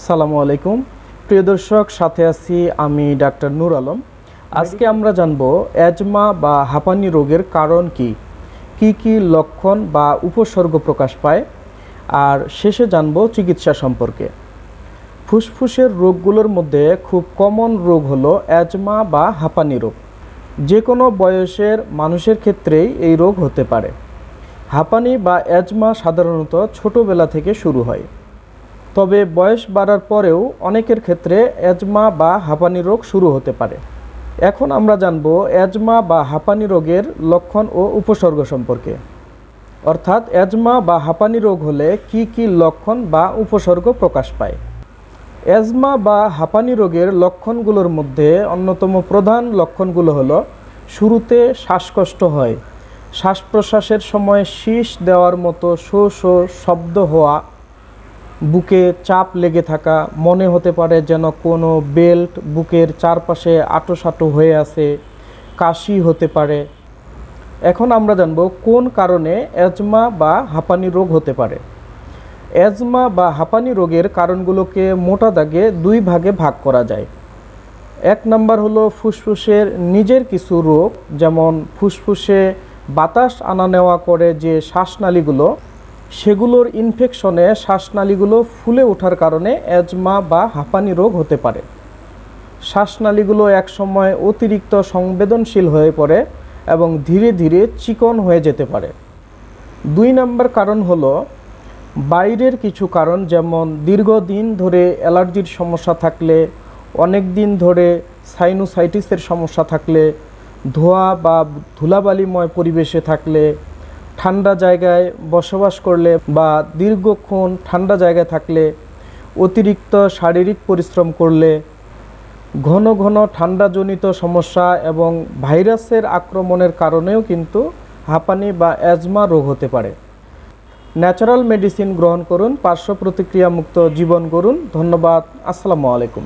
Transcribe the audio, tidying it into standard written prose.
সালামু আলাইকুম প্রিয় দর্শক, সাথে আছি আমি ডাক্তার নূর আলম। আজকে আমরা জানব অ্যাজমা বা হাঁপানি রোগের কারণ কি কি লক্ষণ বা উপসর্গ প্রকাশ পায়, আর শেষে জানব চিকিৎসা সম্পর্কে। ফুসফুসের রোগগুলোর মধ্যে খুব কমন রোগ হলো অ্যাজমা বা হাঁপানি রোগ। যে কোনো বয়সের মানুষের ক্ষেত্রেই এই রোগ হতে পারে। হাঁপানি বা অ্যাজমা সাধারণত ছোটোবেলা থেকে শুরু হয়, তবে বয়স বাড়ার পরেও অনেকের ক্ষেত্রে অ্যাজমা বা হাঁপানি রোগ শুরু হতে পারে। এখন আমরা জানব অ্যাজমা বা হাঁপানি রোগের লক্ষণ ও উপসর্গ সম্পর্কে। অর্থাৎ অ্যাজমা বা হাঁপানি রোগ হলে কি লক্ষণ বা উপসর্গ প্রকাশ পায়। অ্যাজমা বা হাঁপানি রোগের লক্ষণগুলোর মধ্যে অন্যতম প্রধান লক্ষণগুলো হলো, শুরুতে শ্বাসকষ্ট হয়, শ্বাস প্রশ্বাসের সময় শীষ দেওয়ার মতো শো শো শব্দ হওয়া, বুকে চাপ লেগে থাকা, মনে হতে পারে যেন কোনো বেল্ট বুকের চারপাশে আঁটোসাঁটো হয়ে আছে, কাশি হতে পারে। এখন আমরা জানব কোন কারণে অ্যাজমা বা হাঁপানি রোগ হতে পারে। অ্যাজমা বা হাঁপানি রোগের কারণগুলোকে মোটা দাগে দুই ভাগে ভাগ করা যায়। এক নাম্বার হলো ফুসফুসের নিজের কিছু রোগ, যেমন ফুসফুসে বাতাস আনা নেওয়া করে যে শ্বাসনালীগুলো, সেগুলোর ইনফেকশনে শ্বাসনালীগুলো ফুলে ওঠার কারণে অ্যাজমা বা হাঁপানি রোগ হতে পারে। শ্বাসনালীগুলো একসময় অতিরিক্ত সংবেদনশীল হয়ে পড়ে এবং ধীরে ধীরে চিকন হয়ে যেতে পারে। দুই নম্বর কারণ হলো বাইরের কিছু কারণ, যেমন দীর্ঘদিন ধরে অ্যালার্জির সমস্যা থাকলে, অনেক দিন ধরে সাইনোসাইটিসের সমস্যা থাকলে, ধোঁয়া বা ধুলাবালিময় পরিবেশে থাকলে, ঠান্ডা জায়গায় বসবাস করলে বা দীর্ঘক্ষণ ঠান্ডা জায়গায় থাকলে, অতিরিক্ত শারীরিক পরিশ্রম করলে, ঘন ঘন ঠান্ডাজনিত সমস্যা এবং ভাইরাসের আক্রমণের কারণেও কিন্তু হাঁপানি বা অ্যাজমা রোগ হতে পারে। ন্যাচারাল মেডিসিন গ্রহণ করুন, পার্শ্ব প্রতিক্রিয়া মুক্ত জীবন গড়ুন। ধন্যবাদ। আসসালামু আলাইকুম।